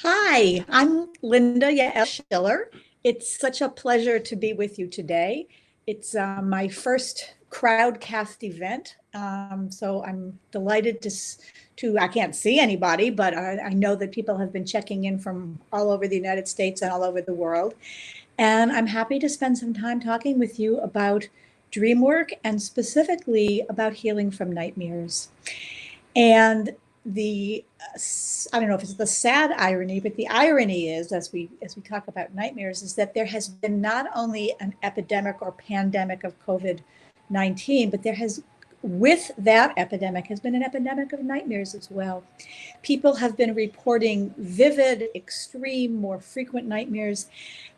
Hi, I'm Linda Yael Schiller. It's such a pleasure to be with you today. It's my first crowdcast event, so I'm delighted I can't see anybody, but I know that people have been checking in from all over the United States and all over the world. And I'm happy to spend some time talking with you about dream work and specifically about healing from nightmares. And the I don't know if it's the sad irony, but the irony is, as we talk about nightmares, is that there has been not only an epidemic or pandemic of COVID-19, but there has, with that epidemic, has been an epidemic of nightmares as well. People have been reporting vivid, extreme, more frequent nightmares.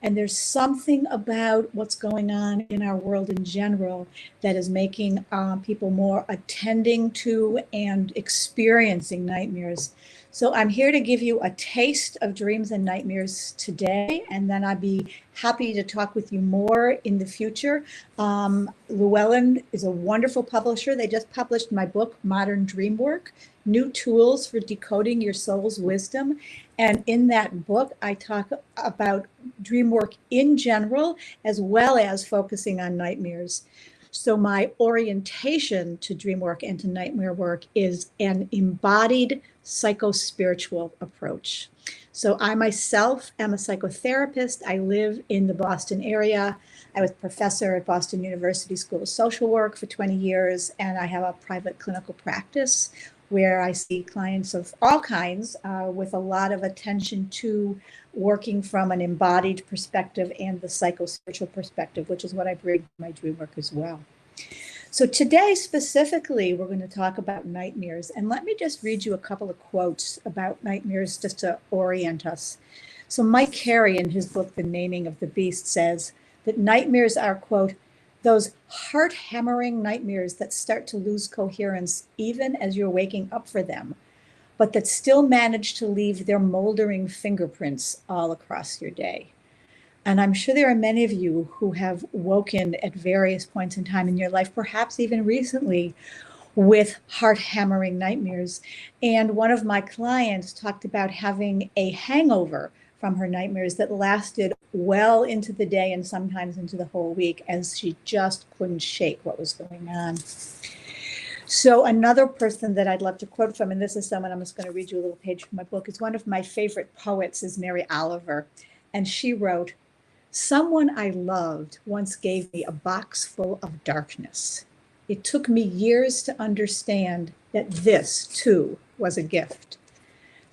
And there's something about what's going on in our world in general that is making people more attending to and experiencing nightmares. So I'm here to give you a taste of dreams and nightmares today, and then I'd be happy to talk with you more in the future. Llewellyn is a wonderful publisher. They just published my book, Modern Dream Work, New Tools for Decoding Your Soul's Wisdom. And in that book, I talk about dream work in general, as well as focusing on nightmares. So my orientation to dream work and to nightmare work is an embodied psycho-spiritual approach. So I myself am a psychotherapist. I live in the Boston area. I was professor at Boston University School of Social Work for 20 years, and I have a private clinical practice where I see clients of all kinds with a lot of attention to working from an embodied perspective and the psycho-spiritual perspective, which is what I bring to my dream work as well. So today specifically, we're going to talk about nightmares. And let me just read you a couple of quotes about nightmares just to orient us. So Mike Carey, in his book, The Naming of the Beast, says that nightmares are, quote, those heart-hammering nightmares that start to lose coherence even as you're waking up for them, but that still manage to leave their moldering fingerprints all across your day. And I'm sure there are many of you who have woken at various points in time in your life, perhaps even recently, with heart-hammering nightmares. And one of my clients talked about having a hangover from her nightmares that lasted well into the day and sometimes into the whole week, as she just couldn't shake what was going on. So another person that I'd love to quote from, and this is someone, I'm just going to read you a little page from my book, is one of my favorite poets, is Mary Oliver. And she wrote, "Someone I loved once gave me a box full of darkness. It took me years to understand that this, too, was a gift."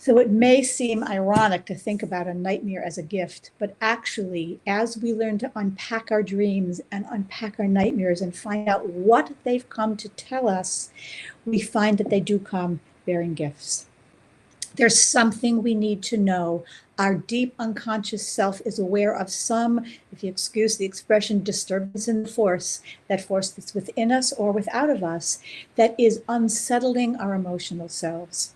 So it may seem ironic to think about a nightmare as a gift, but actually, as we learn to unpack our dreams and unpack our nightmares and find out what they've come to tell us, we find that they do come bearing gifts. There's something we need to know. Our deep unconscious self is aware of some, if you excuse the expression, disturbance in the force that's within us or without of us, that is unsettling our emotional selves.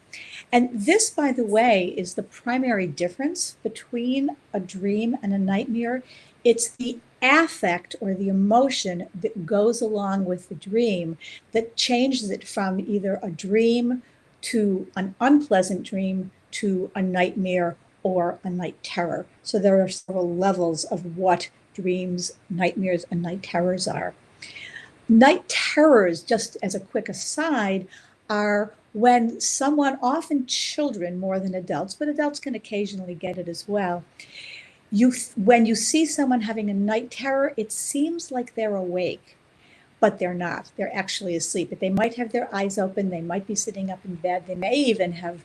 And this, by the way, is the primary difference between a dream and a nightmare. It's the affect or the emotion that goes along with the dream that changes it from either a dream to an unpleasant dream to a nightmare or a night terror. So there are several levels of what dreams, nightmares, and night terrors are. Night terrors, just as a quick aside, are when someone, often children more than adults, but adults can occasionally get it as well. When you see someone having a night terror, it seems like they're awake, but they're not. They're actually asleep. But they might have their eyes open. They might be sitting up in bed. They may even have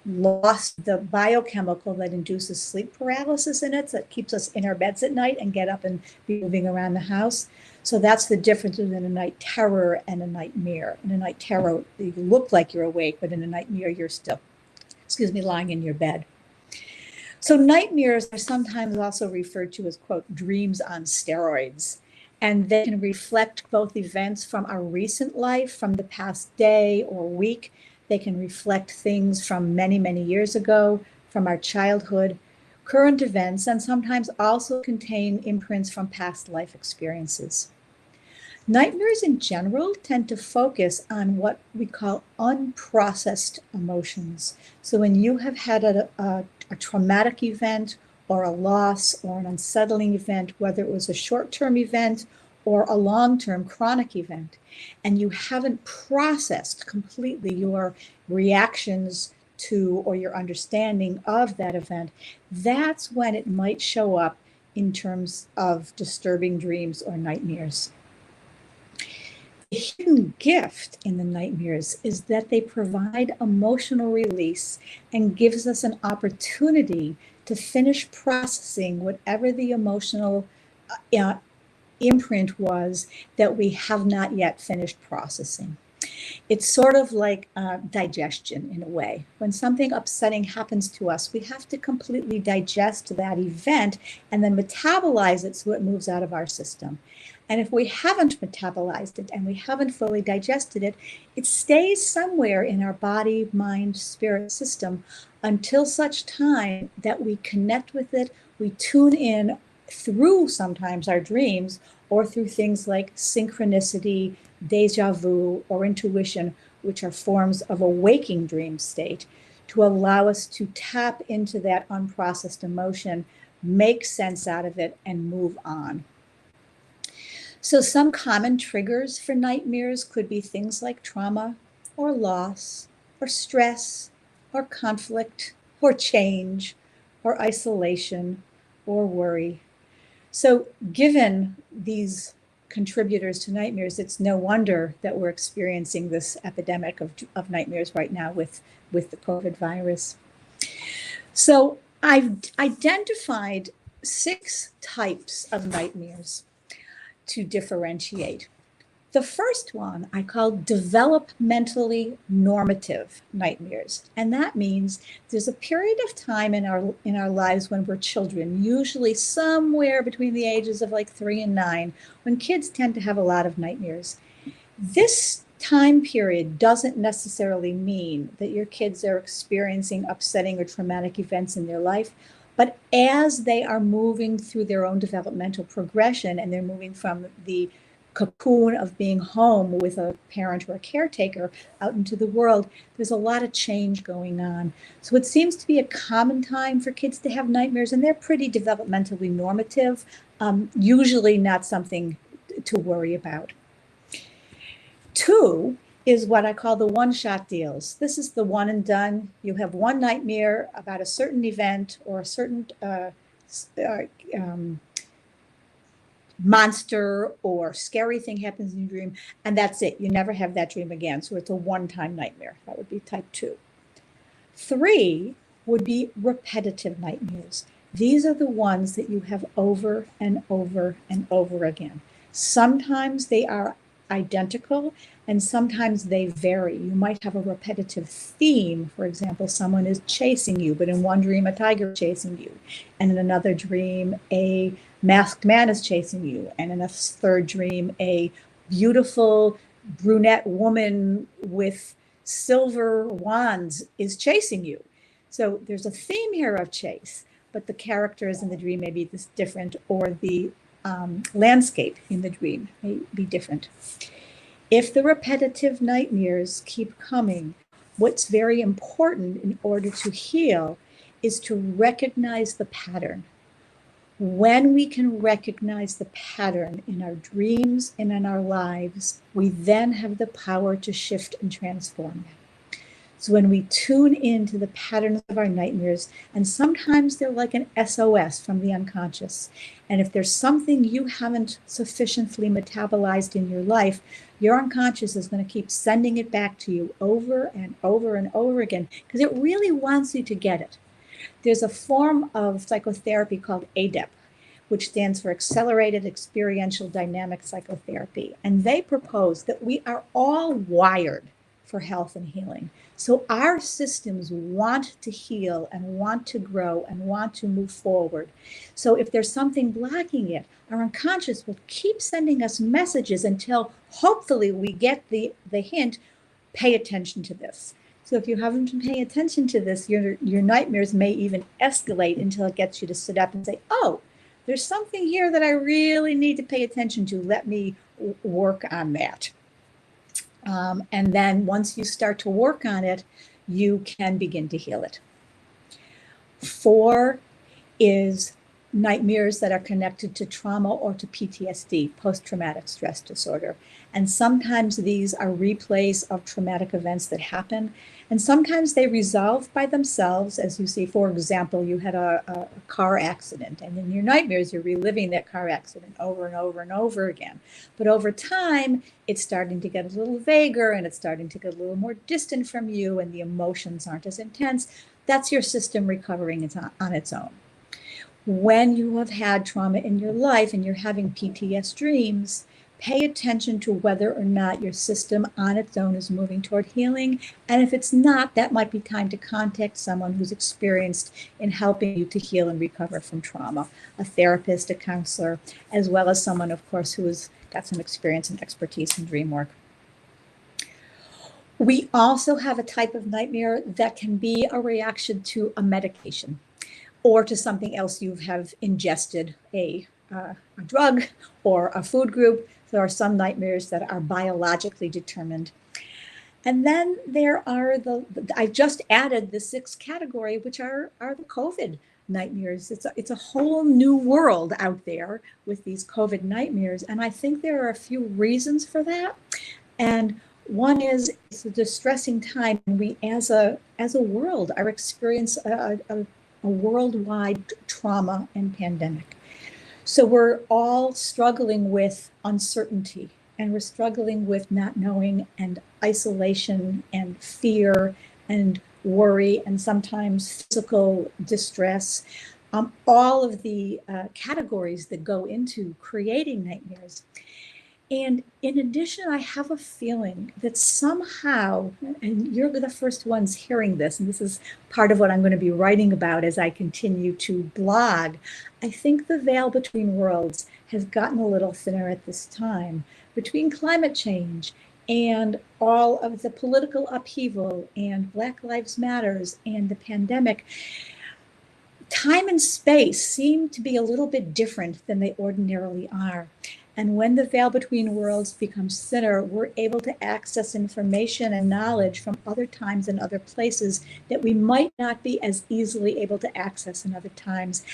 lost the biochemical that induces sleep paralysis in it, that keeps us in our beds at night and get up and be moving around the house. So that's the difference between a night terror and a nightmare. In a night terror, you look like you're awake, but in a nightmare, you're still, lying in your bed. So nightmares are sometimes also referred to as, quote, dreams on steroids. And they can reflect both events from our recent life, from the past day or week. They can reflect things from many, many years ago, from our childhood, current events, and sometimes also contain imprints from past life experiences. Nightmares in general tend to focus on what we call unprocessed emotions. So when you have had a a traumatic event or a loss or an unsettling event, whether it was a short-term event or a long-term chronic event, and you haven't processed completely your reactions to or your understanding of that event, that's when it might show up in terms of disturbing dreams or nightmares. The hidden gift in the nightmares is that they provide emotional release and gives us an opportunity to finish processing whatever the emotional imprint was that we have not yet finished processing. It's sort of like digestion in a way. When something upsetting happens to us, we have to completely digest that event and then metabolize it so it moves out of our system. And if we haven't metabolized it and we haven't fully digested it, it stays somewhere in our body, mind, spirit system until such time that we connect with it, we tune in through sometimes our dreams or through things like synchronicity, deja vu, or intuition, which are forms of a waking dream state, to allow us to tap into that unprocessed emotion, make sense out of it, and move on. So some common triggers for nightmares could be things like trauma or loss or stress or conflict or change or isolation or worry. So given these contributors to nightmares, it's no wonder that we're experiencing this epidemic of nightmares right now with the COVID virus. So I've identified 6 types of nightmares to differentiate. The first one I call developmentally normative nightmares. And that means there's a period of time in our lives when we're children, usually somewhere between the ages of like 3 and 9, when kids tend to have a lot of nightmares. This time period doesn't necessarily mean that your kids are experiencing upsetting or traumatic events in their life, but as they are moving through their own developmental progression and they're moving from the cocoon of being home with a parent or a caretaker out into the world, there's a lot of change going on. So it seems to be a common time for kids to have nightmares, and they're pretty developmentally normative, usually not something to worry about. 2 is what I call the one-shot deals. This is the one and done. You have one nightmare about a certain event or a certain monster or scary thing happens in your dream, and that's it. You never have that dream again. So it's a one-time nightmare. That would be type 2. 3 would be repetitive nightmares. These are the ones that you have over and over and over again. Sometimes they are identical and sometimes they vary. You might have a repetitive theme. For example, someone is chasing you, but in one dream a tiger is chasing you, and in another dream a masked man is chasing you, and in a third dream a beautiful brunette woman with silver wands is chasing you. So there's a theme here of chase, but the characters in the dream may be different, or the landscape in the dream may be different. If the repetitive nightmares keep coming, what's very important in order to heal is to recognize the pattern. When we can recognize the pattern in our dreams and in our lives, we then have the power to shift and transform them. So when we tune into the patterns of our nightmares, and sometimes they're like an SOS from the unconscious. And if there's something you haven't sufficiently metabolized in your life, your unconscious is going to keep sending it back to you over and over and over again, because it really wants you to get it. There's a form of psychotherapy called ADEP, which stands for Accelerated Experiential Dynamic Psychotherapy. And they propose that we are all wired for health and healing. So our systems want to heal and want to grow and want to move forward. So if there's something blocking it, our unconscious will keep sending us messages until hopefully we get the hint, pay attention to this. So if you haven't been paying attention to this, your nightmares may even escalate until it gets you to sit up and say, oh, there's something here that I really need to pay attention to. Let me work on that. And then once you start to work on it, you can begin to heal it. 4 is nightmares that are connected to trauma or to PTSD, post-traumatic stress disorder. And sometimes these are replays of traumatic events that happen. And sometimes they resolve by themselves. As you see, for example, you had a car accident, and in your nightmares, you're reliving that car accident over and over and over again. But over time, it's starting to get a little vaguer, and it's starting to get a little more distant from you, and the emotions aren't as intense. That's your system recovering on its own. When you have had trauma in your life and you're having PTS dreams, pay attention to whether or not your system on its own is moving toward healing. And if it's not, that might be time to contact someone who's experienced in helping you to heal and recover from trauma, a therapist, a counselor, as well as someone, of course, who has got some experience and expertise in dream work. We also have a type of nightmare that can be a reaction to a medication or to something else you have ingested, a drug or a food group. There are some nightmares that are biologically determined. And then there are I just added the 6th category, which are the COVID nightmares. It's a whole new world out there with these COVID nightmares. And I think there are a few reasons for that. And one is it's a distressing time. And we as a world are experiencing a worldwide trauma and pandemic. So we're all struggling with uncertainty, and we're struggling with not knowing, and isolation and fear and worry, and sometimes physical distress. All of the categories that go into creating nightmares. And in addition, I have a feeling that somehow, and you're the first ones hearing this, and this is part of what I'm going to be writing about as I continue to blog, I think the veil between worlds has gotten a little thinner at this time, between climate change and all of the political upheaval and Black Lives Matters and the pandemic. Time and space seem to be a little bit different than they ordinarily are. And when the veil between worlds becomes thinner, we're able to access information and knowledge from other times and other places that we might not be as easily able to access in other times.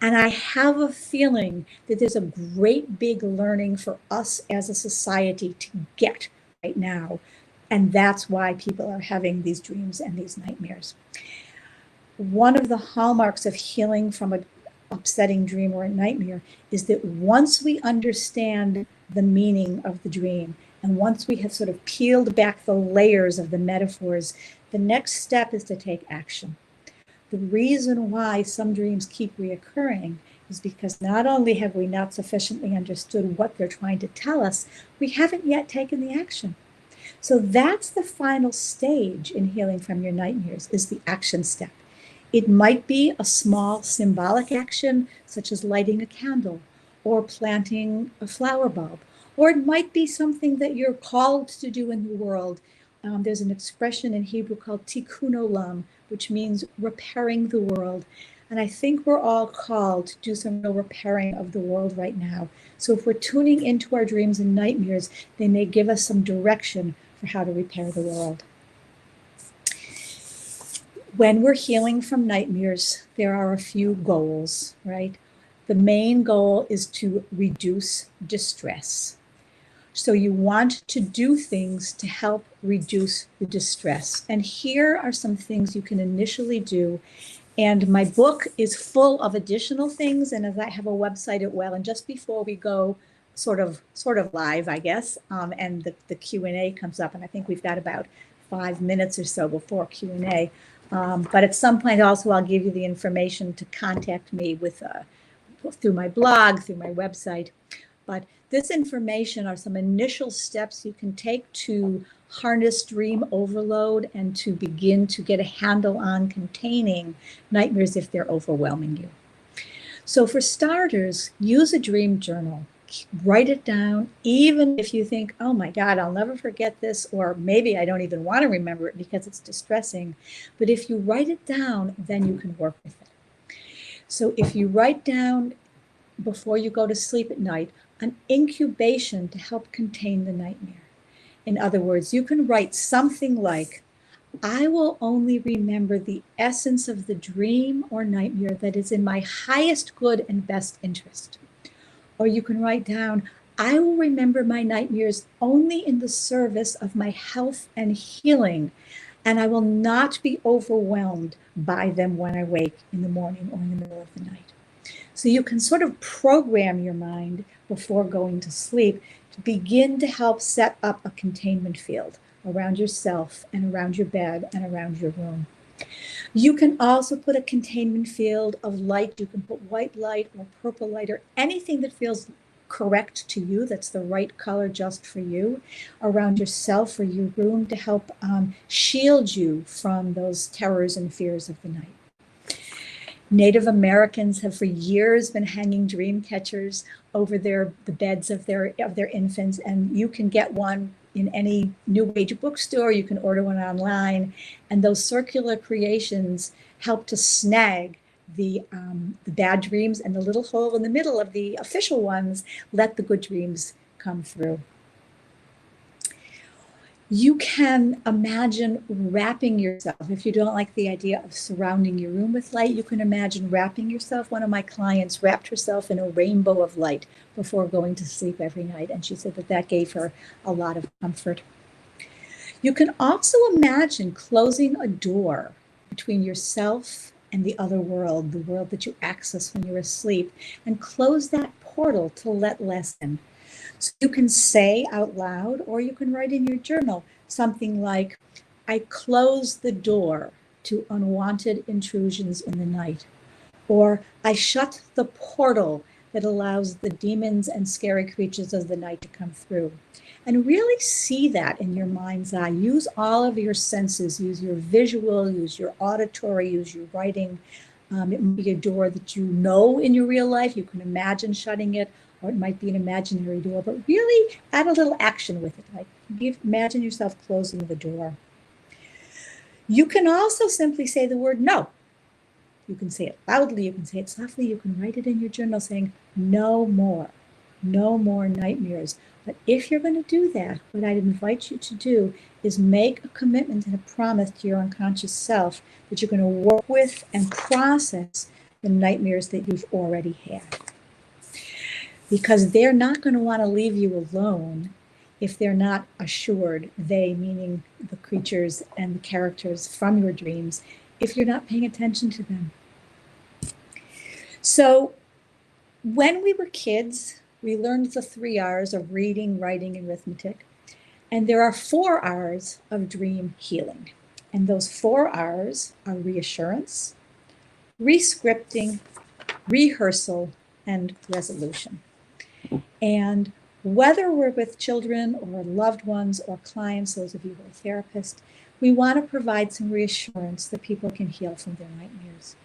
And I have a feeling that there's a great big learning for us as a society to get right now. And that's why people are having these dreams and these nightmares. One of the hallmarks of healing from an upsetting dream or a nightmare is that once we understand the meaning of the dream, and once we have sort of peeled back the layers of the metaphors, the next step is to take action. The reason why some dreams keep reoccurring is because not only have we not sufficiently understood what they're trying to tell us, we haven't yet taken the action. So that's the final stage in healing from your nightmares, is the action step. It might be a small symbolic action, such as lighting a candle or planting a flower bulb, or it might be something that you're called to do in the world. There's an expression in Hebrew called tikkun olam, which means repairing the world. And I think we're all called to do some real repairing of the world right now. So if we're tuning into our dreams and nightmares, they may give us some direction for how to repair the world. When we're healing from nightmares, there are a few goals, right? The main goal is to reduce distress. So you want to do things to help reduce the distress. And here are some things you can initially do. And my book is full of additional things. And as I have a website at Well, and just before we go sort of live, I guess, and the Q&A comes up, and I think we've got about 5 minutes or so before Q&A. But at some point also, I'll give you the information to contact me with through my blog, through my website. But this information are some initial steps you can take to harness dream overload and to begin to get a handle on containing nightmares if they're overwhelming you. So for starters, use a dream journal. Write it down, even if you think, oh my God, I'll never forget this, or maybe I don't even want to remember it because it's distressing. But if you write it down, then you can work with it. So if you write down before you go to sleep at night, an incubation to help contain the nightmare. In other words, you can write something like, I will only remember the essence of the dream or nightmare that is in my highest good and best interest. Or you can write down, I will remember my nightmares only in the service of my health and healing, and I will not be overwhelmed by them when I wake in the morning or in the middle of the night. So you can sort of program your mind before going to sleep to begin to help set up a containment field around yourself and around your bed and around your room. You can also put a containment field of light. You can put white light or purple light or anything that feels correct to you, that's the right color just for you, around yourself or your room to help shield you from those terrors and fears of the night. Native Americans have for years been hanging dream catchers over the beds of their infants, and you can get one in any New Age bookstore. You can order one online, and those circular creations help to snag the bad dreams, and the little hole in the middle of the official ones let the good dreams come through. You can imagine wrapping yourself. If you don't like the idea of surrounding your room with light, you can imagine wrapping yourself. One of my clients wrapped herself in a rainbow of light before going to sleep every night, and she said that that gave her a lot of comfort. You can also imagine closing a door between yourself and the other world, the world that you access when you're asleep, and close that portal to let less in. So you can say out loud, or you can write in your journal something like, I close the door to unwanted intrusions in the night, or I shut the portal that allows the demons and scary creatures of the night to come through. And really see that in your mind's eye. Use all of your senses, use your visual, use your auditory, use your writing. It might be a door that you know in your real life, you can imagine shutting it, or it might be an imaginary door, but really add a little action with it. Like imagine yourself closing the door. You can also simply say the word no. You can say it loudly, you can say it softly, you can write it in your journal saying, no more nightmares. But if you're going to do that, what I'd invite you to do is make a commitment and a promise to your unconscious self that you're going to work with and process the nightmares that you've already had. Because they're not going to want to leave you alone if they're not assured, they meaning the creatures and the characters from your dreams, if you're not paying attention to them. So when we were kids, we learned the 3 R's of reading, writing, and arithmetic. And there are 4 R's of dream healing. And those 4 R's are reassurance, rescripting, rehearsal, and resolution. And whether we're with children or loved ones or clients, those of you who are therapists, we want to provide some reassurance that people can heal from their nightmares.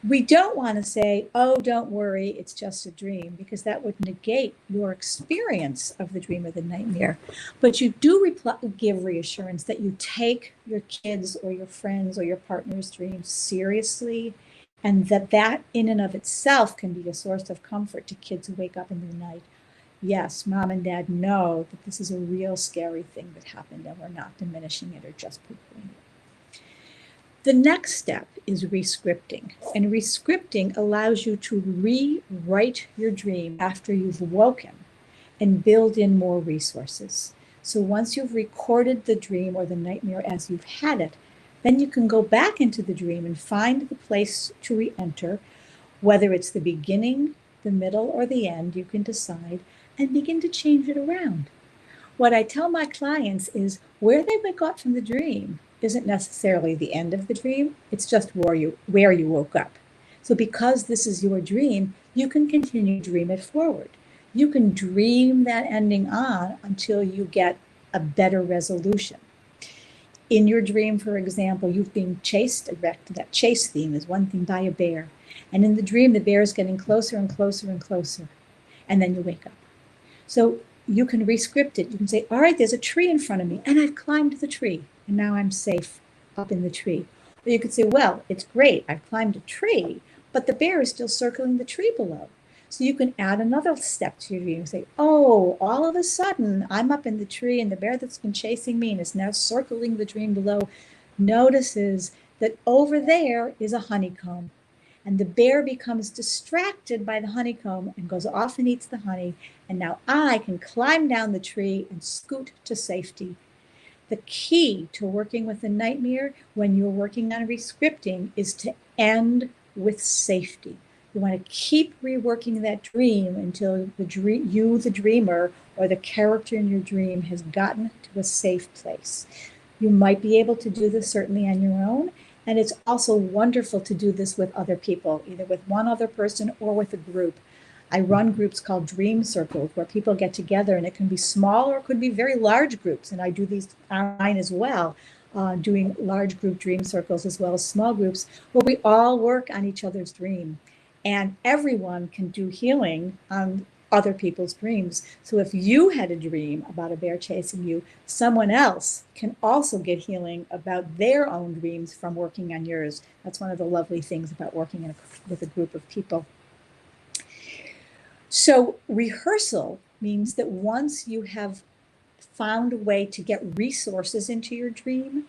We don't want to say, oh, don't worry, it's just a dream, because that would negate your experience of the dream or the nightmare. But you do give reassurance that you take your kids or your friends or your partner's dreams seriously, and that in and of itself can be a source of comfort to kids who wake up in the night. Yes, mom and dad know that this is a real scary thing that happened, and we're not diminishing it or just poo-pooing it. The next step is rescripting, and rescripting allows you to rewrite your dream after you've woken and build in more resources. So once you've recorded the dream or the nightmare as you've had it, then you can go back into the dream and find the place to re-enter, whether it's the beginning, the middle, or the end, you can decide, and begin to change it around. What I tell my clients is where they wake up from the dream isn't necessarily the end of the dream, it's just where you woke up. So because this is your dream, you can continue to dream it forward. You can dream that ending on until you get a better resolution. In your dream, for example, you've been chased, that chase theme is one thing, by a bear. And in the dream, the bear is getting closer and closer and closer. And then you wake up. So you can rescript it. You can say, all right, there's a tree in front of me, and I've climbed the tree, and now I'm safe up in the tree. Or you could say, well, it's great, I've climbed a tree, but the bear is still circling the tree below. So you can add another step to your dream and say, oh, all of a sudden, I'm up in the tree, and the bear that's been chasing me and is now circling the dream below notices that over there is a honeycomb. And the bear becomes distracted by the honeycomb and goes off and eats the honey. And now I can climb down the tree and scoot to safety. The key to working with a nightmare when you're working on rescripting is to end with safety. You want to keep reworking that dream until the dreamer, or the character in your dream has gotten to a safe place. You might be able to do this certainly on your own. And it's also wonderful to do this with other people, either with one other person or with a group. I run groups called dream circles where people get together, and it can be small or it could be very large groups. And I do these online as well, doing large group dream circles as well as small groups where we all work on each other's dream. And everyone can do healing on other people's dreams. So if you had a dream about a bear chasing you, someone else can also get healing about their own dreams from working on yours. That's one of the lovely things about working with a group of people. So rehearsal means that once you have found a way to get resources into your dream,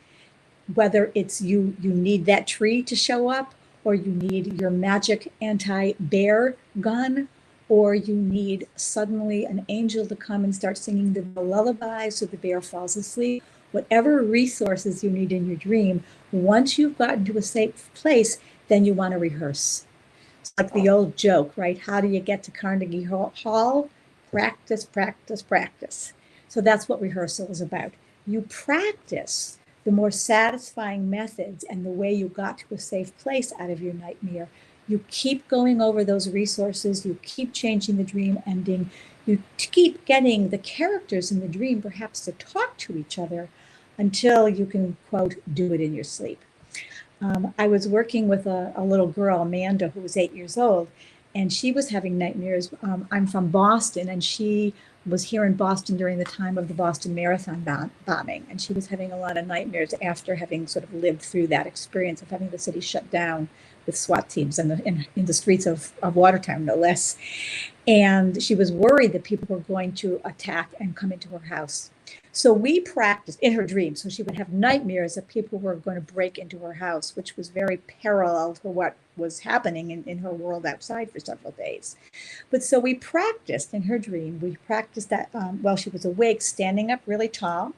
whether it's you need that tree to show up, or you need your magic anti-bear gun, or you need suddenly an angel to come and start singing the lullaby so the bear falls asleep, whatever resources you need in your dream, once you've gotten to a safe place, then you want to rehearse. It's like the old joke, right? How do you get to Carnegie Hall? Practice, practice, practice. So that's what rehearsal is about. You practice the more satisfying methods and the way you got to a safe place out of your nightmare. You keep going over those resources. You keep changing the dream ending. You keep getting the characters in the dream perhaps to talk to each other until you can, quote, do it in your sleep. I was working with a little girl, Amanda, who was 8 years old, and she was having nightmares. I'm from Boston, and she was here in Boston during the time of the Boston Marathon bombing, and she was having a lot of nightmares after having sort of lived through that experience of having the city shut down with SWAT teams in the streets of Watertown, no less. And she was worried that people were going to attack and come into her house. So we practiced in her dreams. So she would have nightmares that people were going to break into her house, which was very parallel to what was happening in her world outside for several days. But so we practiced in her dream. We practiced that while she was awake, standing up really tall.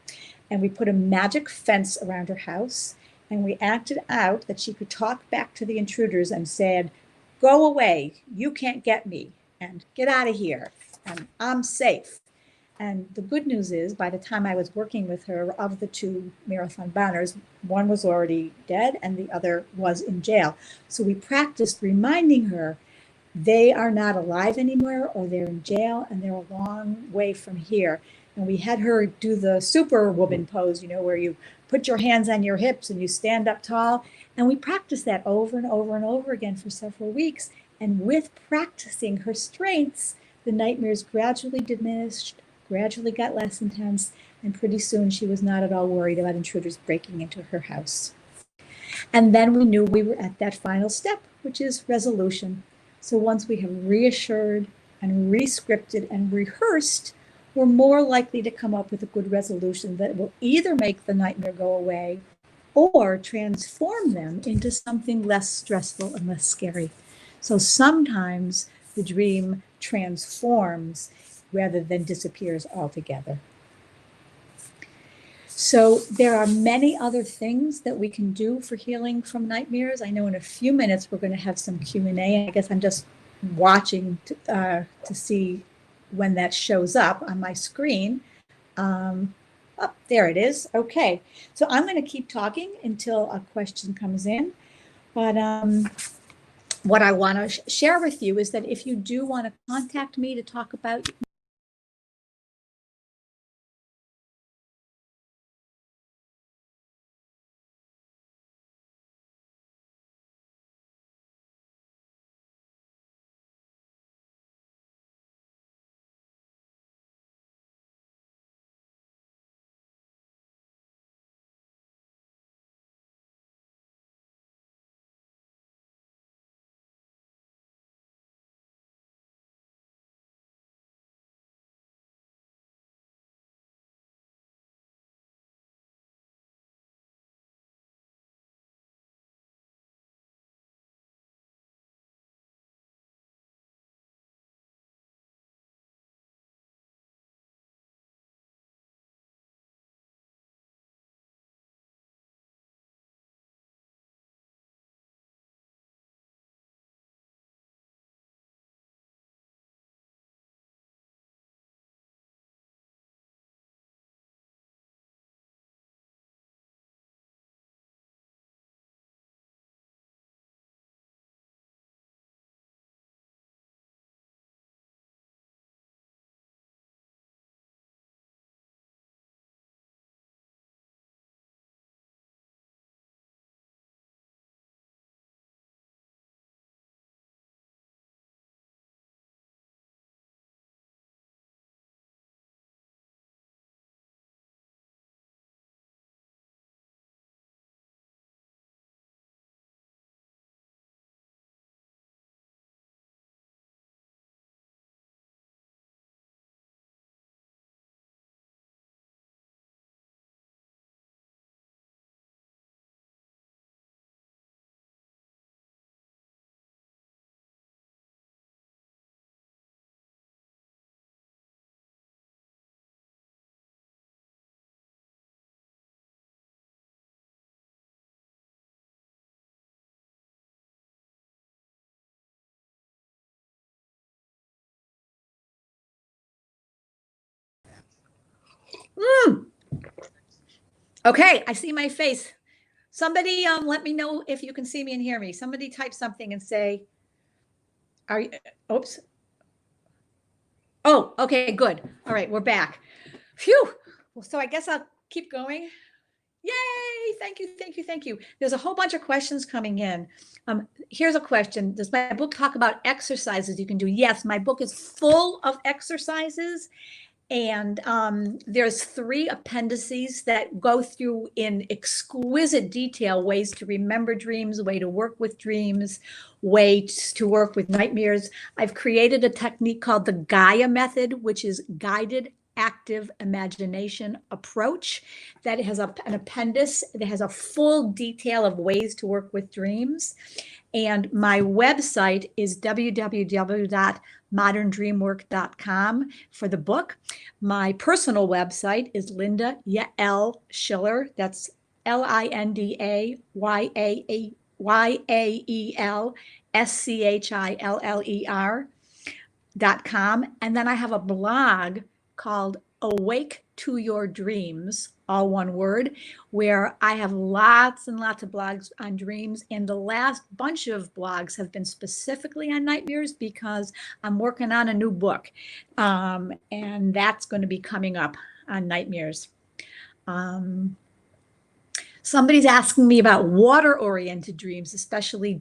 And we put a magic fence around her house. And we acted out that she could talk back to the intruders and said, "Go away, you can't get me, and get out of here, and I'm safe." And the good news is, by the time I was working with her, of the two marathon banners, one was already dead and the other was in jail. So we practiced reminding her they are not alive anymore, or they're in jail and they're a long way from here. And we had her do the superwoman pose, where you put your hands on your hips and you stand up tall. And we practiced that over and over and over again for several weeks. And with practicing her strengths, the nightmares gradually diminished, gradually got less intense, and pretty soon she was not at all worried about intruders breaking into her house. And then we knew we were at that final step, which is resolution. So once we have reassured and rescripted and rehearsed, we're more likely to come up with a good resolution that will either make the nightmare go away or transform them into something less stressful and less scary. So sometimes the dream transforms rather than disappears altogether. So there are many other things that we can do for healing from nightmares. I know in a few minutes we're going to have some Q&A. I guess I'm just watching to see when that shows up on my screen. Oh, there it is. Okay. So I'm going to keep talking until a question comes in. But what I want to share with you is that if you do want to contact me to talk about Okay, I see my face. Somebody let me know if you can see me and hear me. Somebody type something and say, are you, oops. Oh, okay, good. All right, we're back. Phew. Well, so I guess I'll keep going. Yay! Thank you, thank you, thank you. There's a whole bunch of questions coming in. Here's a question. Does my book talk about exercises you can do? Yes, my book is full of exercises. And there's 3 appendices that go through in exquisite detail ways to remember dreams, way to work with dreams, ways to work with nightmares. I've created a technique called the Gaia method, which is guided active imagination approach that has an appendix that has a full detail of ways to work with dreams. And my website is www.moderndreamwork.com for the book. My personal website is Linda Yael Schiller. That's LindaYaelSchiller.com. And then I have a blog called Awake to Your Dreams, all one word, where I have lots and lots of blogs on dreams. And the last bunch of blogs have been specifically on nightmares because I'm working on a new book. And that's going to be coming up on nightmares. Somebody's asking me about water-oriented dreams, especially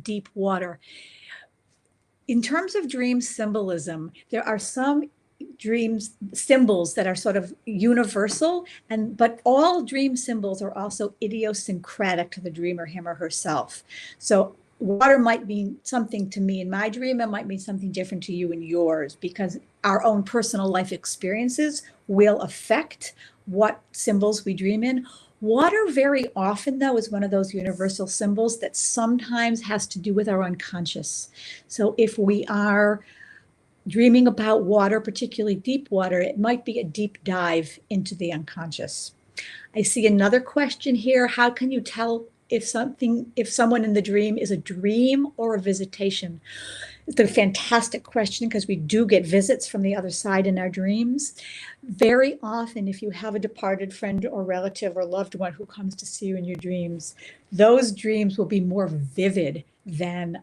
deep water. In terms of dream symbolism, there are some dreams symbols that are sort of universal, but all dream symbols are also idiosyncratic to the dreamer, him or herself. So water might mean something to me in my dream, it might mean something different to you in yours, because our own personal life experiences will affect what symbols we dream in. Water very often, though, is one of those universal symbols that sometimes has to do with our unconscious. So if we are dreaming about water, particularly deep water, it might be a deep dive into the unconscious. I see another question here. How can you tell if someone in the dream is a dream or a visitation? It's a fantastic question because we do get visits from the other side in our dreams. Very often, if you have a departed friend or relative or loved one who comes to see you in your dreams, those dreams will be more vivid than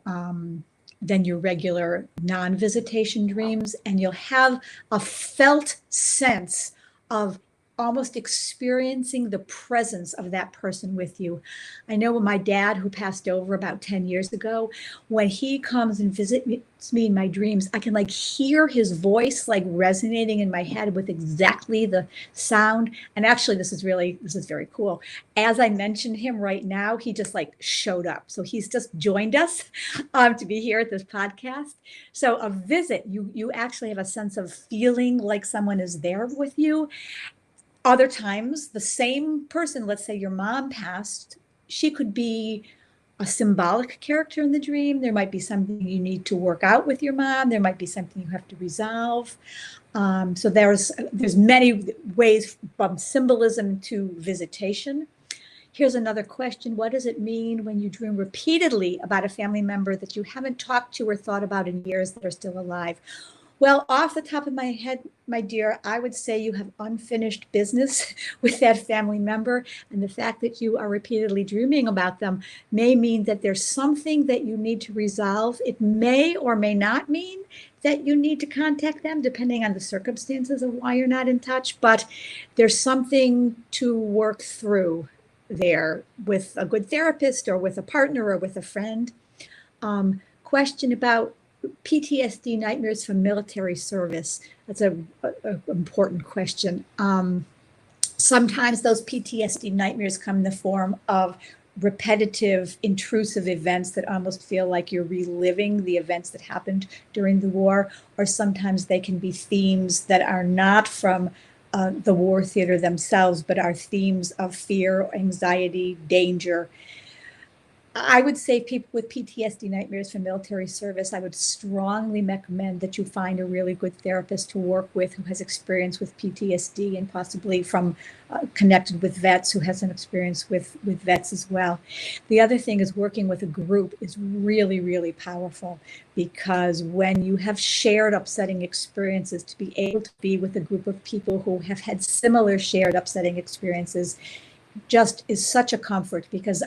your regular non-visitation dreams, and you'll have a felt sense of almost experiencing the presence of that person with you. I know when my dad, who passed over about 10 years ago, when he comes and visits me in my dreams, I can like hear his voice like resonating in my head with exactly the sound. And actually, this is very cool. As I mentioned him right now, he just like showed up. So he's just joined us to be here at this podcast. So a visit, you actually have a sense of feeling like someone is there with you. Other times, the same person, let's say your mom passed, she could be a symbolic character in the dream. There might be something you need to work out with your mom. There might be something you have to resolve. So there's many ways from symbolism to visitation. Here's another question. What does it mean when you dream repeatedly about a family member that you haven't talked to or thought about in years that are still alive? Well, off the top of my head, my dear, I would say you have unfinished business with that family member. And the fact that you are repeatedly dreaming about them may mean that there's something that you need to resolve. It may or may not mean that you need to contact them, depending on the circumstances of why you're not in touch. But there's something to work through there with a good therapist or with a partner or with a friend. Question about PTSD nightmares from military service. That's an important question. Sometimes those PTSD nightmares come in the form of repetitive, intrusive events that almost feel like you're reliving the events that happened during the war, or sometimes they can be themes that are not from the war theater themselves, but are themes of fear, anxiety, danger. I would say people with PTSD nightmares from military service, I would strongly recommend that you find a really good therapist to work with who has experience with PTSD and possibly from connected with vets who has an experience with vets as well. The other thing is working with a group is really, really powerful, because when you have shared upsetting experiences, to be able to be with a group of people who have had similar shared upsetting experiences just is such a comfort, because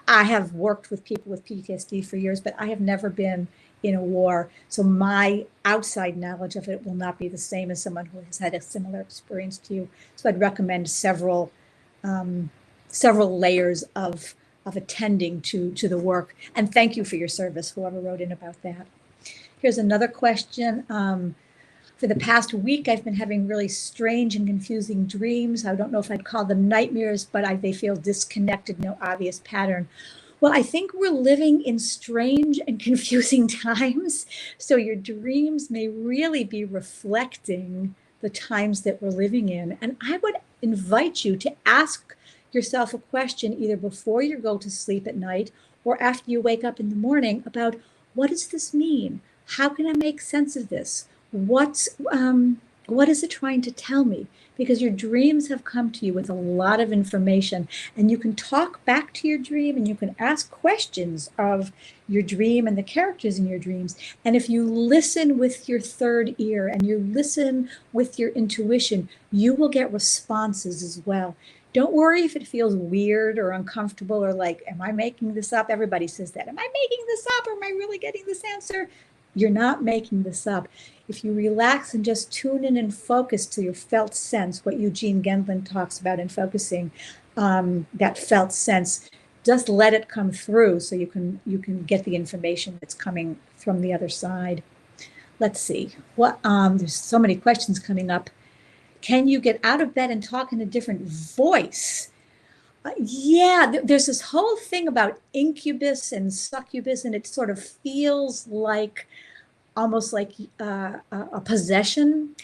I have worked with people with PTSD for years, but I have never been in a war. So my outside knowledge of it will not be the same as someone who has had a similar experience to you. So I'd recommend several layers of attending to the work. And thank you for your service, whoever wrote in about that. Here's another question. For the past week, I've been having really strange and confusing dreams. I don't know if I'd call them nightmares, but they feel disconnected, no obvious pattern. Well, I think we're living in strange and confusing times. So your dreams may really be reflecting the times that we're living in. And I would invite you to ask yourself a question either before you go to sleep at night or after you wake up in the morning about, what does this mean? How can I make sense of this? What is it trying to tell me? Because your dreams have come to you with a lot of information, and you can talk back to your dream and you can ask questions of your dream and the characters in your dreams. And if you listen with your third ear and you listen with your intuition, you will get responses as well. Don't worry if it feels weird or uncomfortable or like, am I making this up? Everybody says that. Am I making this up, or am I really getting this answer? You're not making this up. If you relax and just tune in and focus to your felt sense, what Eugene Gendlin talks about in focusing, that felt sense, just let it come through so you can get the information that's coming from the other side. Let's see. There's so many questions coming up. Can you get out of bed and talk in a different voice? Yeah, there's this whole thing about incubus and succubus, and it sort of feels like almost like a possession.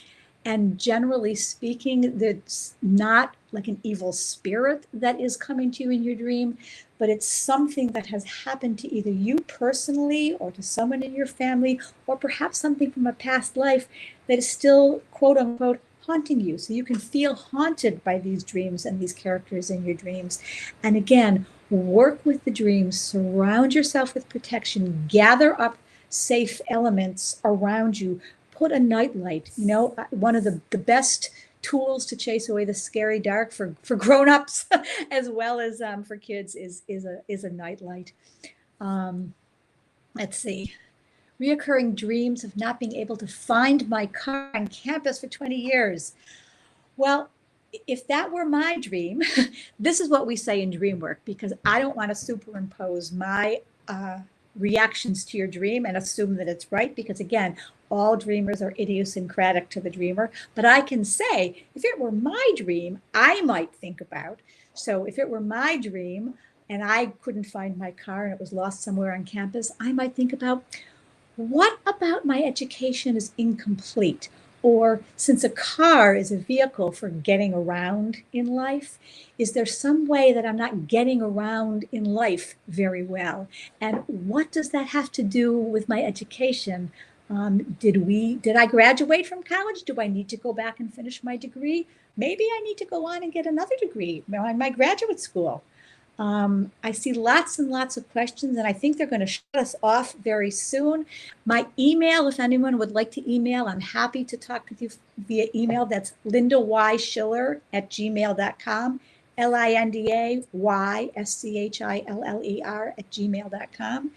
And generally speaking, it's not like an evil spirit that is coming to you in your dream, but it's something that has happened to either you personally or to someone in your family, or perhaps something from a past life that is still, quote unquote, haunting you. So you can feel haunted by these dreams and these characters in your dreams. And again, work with the dreams, surround yourself with protection, gather up safe elements around you, put a nightlight. One of the best tools to chase away the scary dark for grown-ups as well as for kids is a nightlight. Let's see. Reoccurring dreams of not being able to find my car on campus for 20 years. Well, if that were my dream, this is what we say in dream work, because I don't want to superimpose my reactions to your dream and assume that it's right, because again, all dreamers are idiosyncratic to the dreamer. But I can say, if it were my dream, I might think about. So if it were my dream and I couldn't find my car and it was lost somewhere on campus, I might think about, what about my education is incomplete? Or since a car is a vehicle for getting around in life, is there some way that I'm not getting around in life very well? And what does that have to do with my education? Did I graduate from college? Do I need to go back and finish my degree? Maybe I need to go on and get another degree in my graduate school. I see lots and lots of questions, and I think they're going to shut us off very soon. My email, if anyone would like to email, I'm happy to talk with you via email. That's lindaYschiller@gmail.com, LindaYschiller@gmail.com.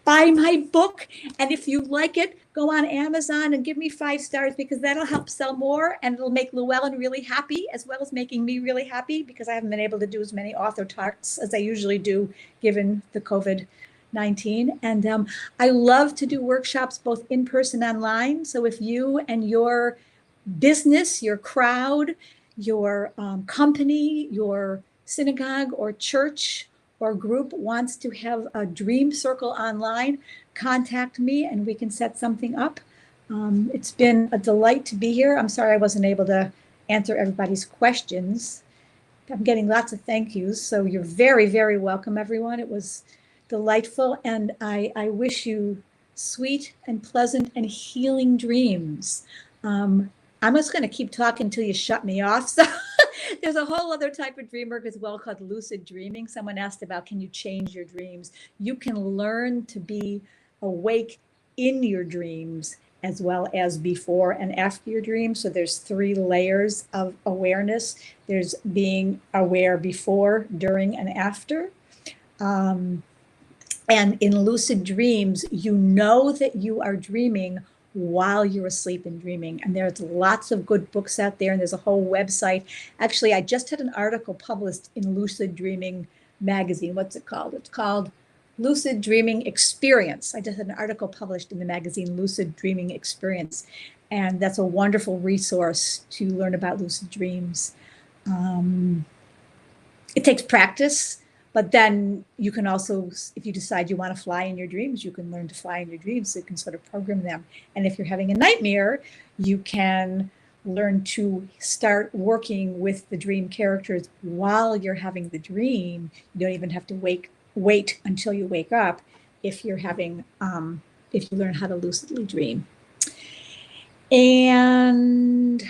Buy my book, and if you like it, go on Amazon and give me 5 stars, because that'll help sell more, and it'll make Llewellyn really happy, as well as making me really happy, because I haven't been able to do as many author talks as I usually do given the COVID-19. And I love to do workshops both in person and online. So if you and your business, your crowd, your company, your synagogue or church or group wants to have a dream circle online, contact me and we can set something up. It's been a delight to be here. I'm sorry I wasn't able to answer everybody's questions. I'm getting lots of thank yous, so you're very, very welcome, everyone. It was delightful, and I wish you sweet and pleasant and healing dreams. I'm just going to keep talking until you shut me off. So there's a whole other type of dream work as well called lucid dreaming. Someone asked about, can you change your dreams? You can learn to be awake in your dreams as well as before and after your dream. So there's 3 layers of awareness. There's being aware before, during, and after. And in lucid dreams, you know that you are dreaming while you're asleep and dreaming. And there's lots of good books out there, and there's a whole website. Actually, I just had an article published in Lucid Dreaming magazine. What's it called? It's called Lucid Dreaming Experience. I just had an article published in the magazine Lucid Dreaming Experience. And that's a wonderful resource to learn about lucid dreams. It takes practice. But then you can also, if you decide you want to fly in your dreams, you can learn to fly in your dreams. So you can sort of program them. And if you're having a nightmare, you can learn to start working with the dream characters while you're having the dream. You don't even have to wait until you wake up if you're having, if you learn how to lucidly dream. And